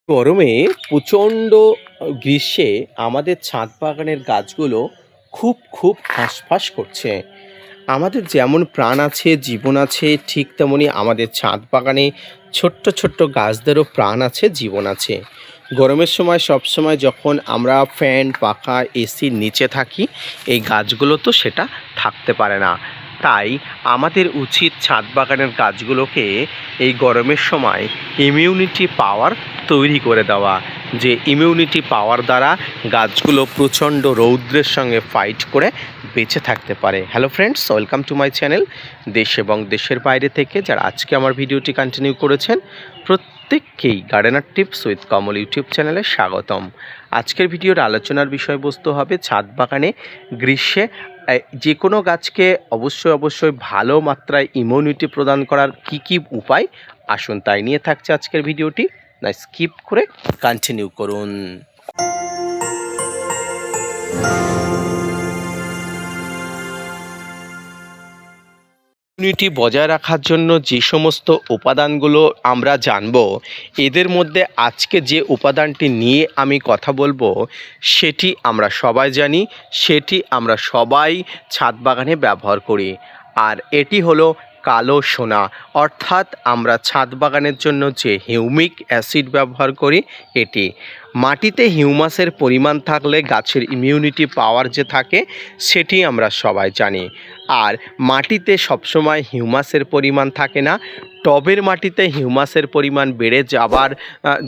গরমে প্রচণ্ড গ্রীষ্মে আমাদের ছাদ বাগানের গাছগুলো খুব হাঁসফাঁস করছে। আমাদের যেমন প্রাণ আছে, জীবন আছে, ঠিক তেমনি আমাদের ছাদ বাগানে ছোট্ট গাছদেরও প্রাণ আছে, জীবন আছে। গরমের সময় সবসময় যখন আমরা ফ্যান, পাখা, এসির নিচে থাকি, এই গাছগুলো তো সেটা থাকতে পারে না। তাই আমাদের উচিত ছাদ বাগানের গাছগুলোকে এই গরমের সময় ইমিউনিটি পাওয়ার তৈরি করে দেওয়া, যে ইমিউনিটি পাওয়ার দ্বারা গাছগুলো প্রচণ্ড রৌদ্রের সঙ্গে ফাইট করে বেঁচে থাকতে পারে। Hello friends, welcome to my channel. দেশ এবং দেশের বাইরে থেকে যারা আজকে আমার ভিডিওটি কন্টিনিউ করেছেন, প্রত্যেককেই gardener tips with Kamal YouTube চ্যানেলে স্বাগতম। আজকের ভিডিওর আলোচনার বিষয়বস্তু হবে ছাদ বাগানে গ্রীষ্মে যে কোনো গাছকে অবশ্যই ভালো মাত্রায় ইমিউনিটি প্রদান করার কি উপায়, আসুন তাই নিয়ে থাকছে আজকের ভিডিওটি। না স্কিপ করে কন্টিনিউ করুন। ইমিউনিটি বজায় রাখার জন্য যে সমস্ত উপাদানগুলো আমরা জানব, এদের মধ্যে আজকে যে উপাদানটি নিয়ে আমি কথা বলবো সেটি আমরা সবাই জানি, সেটি আমরা সবাই ছাদ বাগানে ব্যবহার করি। আর এটি হলো কালো সোনা। অর্থাৎ আমরা ছাদ বাগানের জন্য যে হিউমিক অ্যাসিড ব্যবহার করি, এটি মাটিতে হিউমাসের পরিমাণ থাকলে গাছের ইমিউনিটি পাওয়ার যে থাকে সেটি আমরা সবাই জানি। আর মাটিতে সবসময় হিউমাসের পরিমাণ থাকে না। টবের মাটিতে হিউমাসের পরিমাণ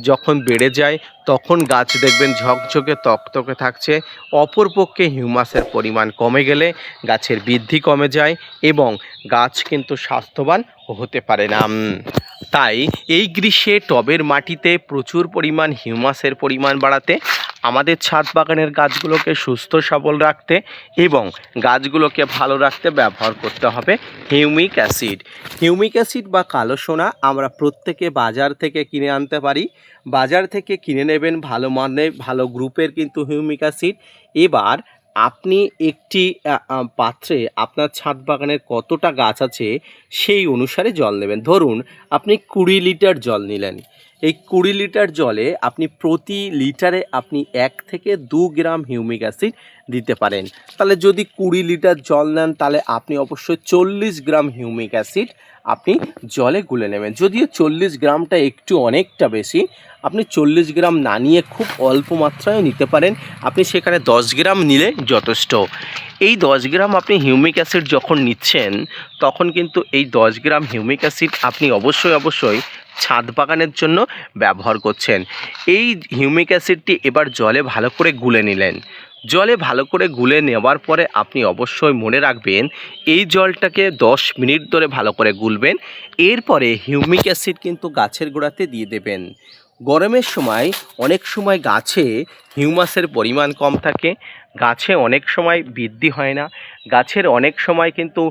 যখন বেড়ে যায় তখন গাছ দেখবেন ঝকঝকে তকতকে থাকছে। অপরপক্ষে হিউমাসের পরিমাণ কমে গেলে গাছের বৃদ্ধি কমে যায় এবং গাছ কিন্তু স্বাস্থ্যবান হতে পারে না। তাই এই গ্রীষ্মে টবের মাটিতে প্রচুর পরিমাণ হিউমাসের পরিমাণ বাড়াতে, আমাদের ছাদ বাগানের গাছগুলোকে সুস্থ সবল রাখতে এবং গাছগুলোকে ভালো রাখতে ব্যবহার করতে হবে হিউমিক অ্যাসিড। হিউমিক অ্যাসিড বা কালো সোনা আমরা প্রত্যেকে বাজার থেকে কিনে আনতে পারি। বাজার থেকে কিনে নেবেন ভালো মানের, ভালো গ্রুপের কিন্তু হিউমিক অ্যাসিড। এবার আপনি একটি পাত্রে আপনার ছাদ বাগানের কতটা গাছ আছে সেই অনুসারে জল নেবেন। ধরুন আপনি 20 লিটার জল নিলেন। এই 20 লিটার জলে আপনি প্রতি লিটারে আপনি 1 থেকে 2 গ্রাম হিউমিক অ্যাসিড দিতে পারেন। তাহলে যদি 20 লিটার জল নেন তাহলে আপনি অবশ্যই 40 গ্রাম হিউমিক অ্যাসিড আপনি জলে গুলে নেবেন। যদিও 40 গ্রামটা একটু অনেকটা বেশি, আপনি 40 গ্রাম না নিয়ে খুব অল্প মাত্রায় নিতে পারেন। আপনি সেখানে 10 গ্রাম নিলে যথেষ্ট। এই 10 গ্রাম আপনি হিউমিক অ্যাসিড যখন নিচ্ছেন, তখন কিন্তু এই 10 গ্রাম হিউমিক অ্যাসিড আপনি অবশ্যই ছাদ বাগানের জন্য ব্যবহার করছেন। এই হিউমিক অ্যাসিডটি এবার জলে ভালো করে গুলে নিলেন। জলে ভালো করে গুলে নেওয়ার পরে আপনি অবশ্যই মনে রাখবেন এই জলটাকে 10 মিনিট ধরে ভালো করে গুলবেন। এরপরে হিউমিক অ্যাসিড কিন্তু গাছের গোড়াতে দিয়ে দেবেন। গরমের সময় অনেক সময় গাছে হিউমাসের পরিমাণ কম থাকে, গাছে অনেক সময় বৃদ্ধি হয় না, গাছের অনেক সময় কিন্তু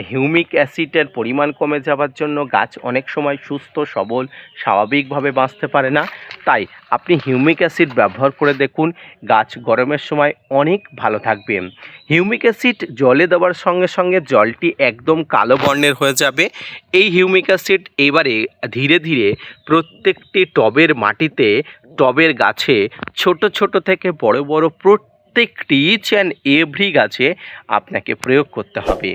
হিউমিক অ্যাসিডের পরিমাণ কমে যাওয়ার জন্য গাছ অনেক সময় সুস্থ সবল স্বাভাবিকভাবে বাঁচতে পারে না। তাই আপনি হিউমিক অ্যাসিড ব্যবহার করে দেখুন, গাছ গরমের সময় অনেক ভালো থাকবে। হিউমিক অ্যাসিড জলে দেওয়ার সঙ্গে জলটি একদম কালো বর্ণের হয়ে যাবে। এই হিউমিক অ্যাসিড এবারে ধীরে প্রত্যেকটি টবের মাটিতে, টবের গাছে ছোট থেকে বড় প্রত্যেকটি ইচ অ্যান্ড এভরি গাছে আপনাকে প্রয়োগ করতে হবে।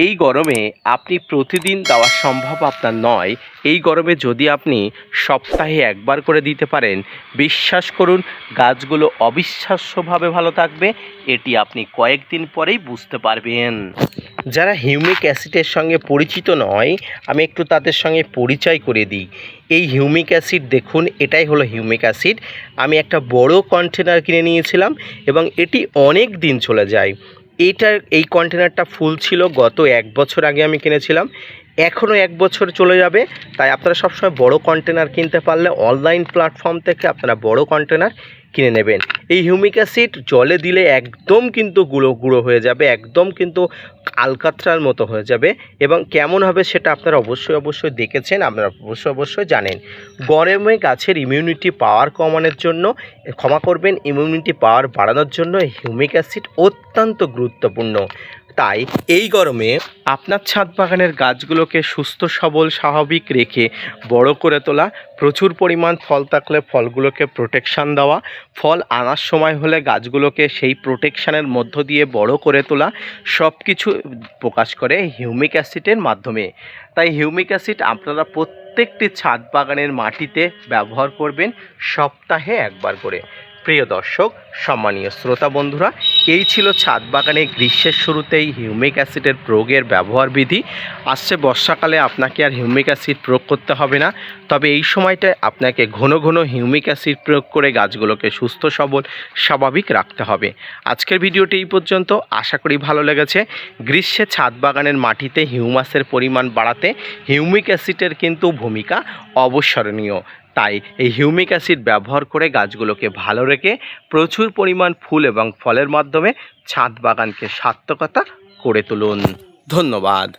এই গরমে আপনি প্রতিদিন দেওয়া সম্ভব আপনার নয়। এই গরমে যদি আপনি সপ্তাহে একবার করে দিতে পারেন, বিশ্বাস করুন গাছগুলো অবিশ্বাস্যভাবে ভালো থাকবে। এটি আপনি কয়েকদিন পরেই বুঝতে পারবেন। যারা হিউমিক অ্যাসিডের সঙ্গে পরিচিত নয়, আমি একটু তাদের সঙ্গে পরিচয় করে দিই। এই হিউমিক অ্যাসিড দেখুন, এটাই হলো হিউমিক অ্যাসিড। আমি একটা বড় কন্টেনার কিনে নিয়েছিলাম এবং এটি অনেক দিন চলে যায়। এই কন্টেনারটা ফুল ছিল গত 1 বছর আগে আমি কিনেছিলাম, এখনও 1 বছর চলে যাবে। তাই আপনারা সবসময় বড় কন্টেনার কিনতে পারলে অনলাইন প্ল্যাটফর্ম থেকে আপনারা বড় কন্টেনার কিনে নেবেন। এই হিউমিক অ্যাসিড জলে দিলে একদম কিন্তু গুঁড়ো হয়ে যাবে, একদম কিন্তু আলকাতরার মতো হয়ে যাবে। এবং কেমন হবে সেটা আপনারা অবশ্যই দেখেছেন, আপনারা অবশ্যই জানেন। গরমে গাছের ইমিউনিটি পাওয়ার কমানোর জন্য, ইমিউনিটি পাওয়ার বাড়ানোর জন্য হিউমিক অ্যাসিড অত্যন্ত গুরুত্বপূর্ণ। তাই এই গরমে আপনার ছাদ বাগানের গাছগুলোকে সুস্থ সবল স্বাভাবিক রেখে বড় করে তোলা, প্রচুর পরিমাণ ফল থাকলে ফলগুলোকে প্রোটেকশান দেওয়া, ফল আনার সময় হলে গাছগুলোকে সেই প্রোটেকশানের মধ্য দিয়ে বড় করে তোলা, সব কিছু প্রকাশ করে হিউমিক অ্যাসিডের মাধ্যমে। তাই হিউমিক অ্যাসিড আপনারা প্রত্যেকটি ছাদ বাগানের মাটিতে ব্যবহার করবেন সপ্তাহে একবার করে। প্রিয় দর্শক, সম্মানীয় শ্রোতা বন্ধুরা, এই ছিল ছাদ বাগানে গ্রীষ্মের শুরুতেই হিউমিক অ্যাসিডের প্রয়োগের ব্যবহার বিধি। আসছে বর্ষাকালে আপনাকে আর হিউমিক অ্যাসিড প্রয়োগ করতে হবে না, তবে এই সময়টায় আপনাকে ঘন ঘন হিউমিক অ্যাসিড প্রয়োগ করে গাছগুলোকে সুস্থ সবল স্বাভাবিক রাখতে হবে। আজকের ভিডিওটি এই পর্যন্ত, আশা করি ভালো লেগেছে। গ্রীষ্মে ছাদ বাগানের মাটিতে হিউমাসের পরিমাণ বাড়াতে হিউমিক অ্যাসিডের কিন্তু ভূমিকা অবসরণীয়। তাই এই হিউমিক অ্যাসিড ব্যবহার করে গাছগুলোকে ভালো রেখে প্রচুর পরিমাণ ফুল এবং ফলের মাধ্যমে ছাদ বাগানকে সার্থকতা করে তুলুন। ধন্যবাদ।